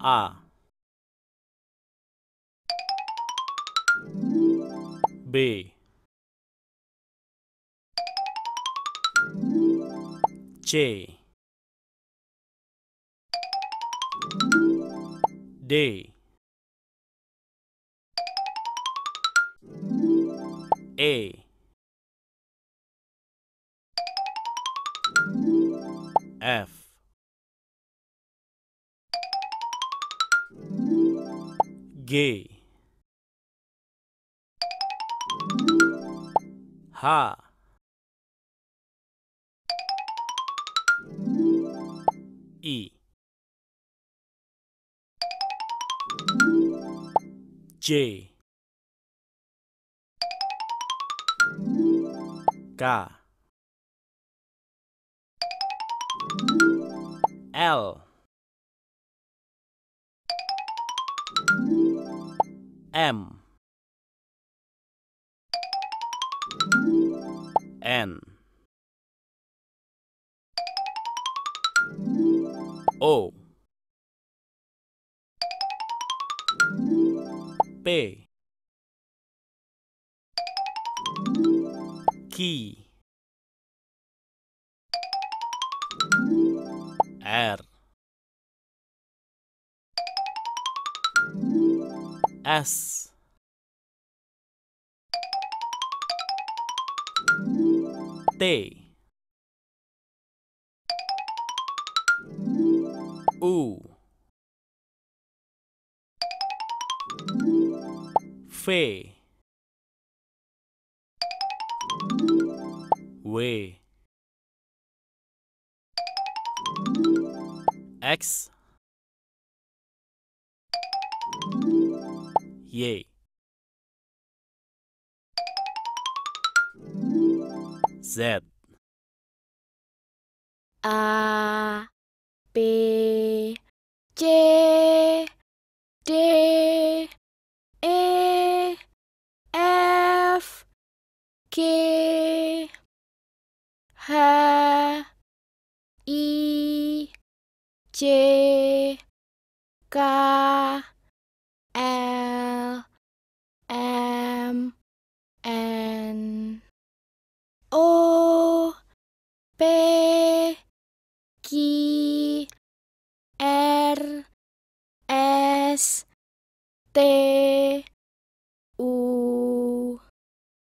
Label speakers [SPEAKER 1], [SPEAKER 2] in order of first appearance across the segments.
[SPEAKER 1] A, B, C, D, E, F, G, H, I, J, K, L, M, N, O, P, Q, R, S, T, U, V, W, X, Y, Z,
[SPEAKER 2] A, B, C, D, E, F, G, H, I, J, K, L, M, N, O, P, Q, R, S, T, U,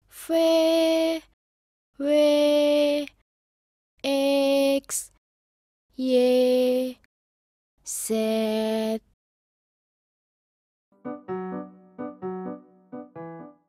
[SPEAKER 2] V, W, X, Y, Z.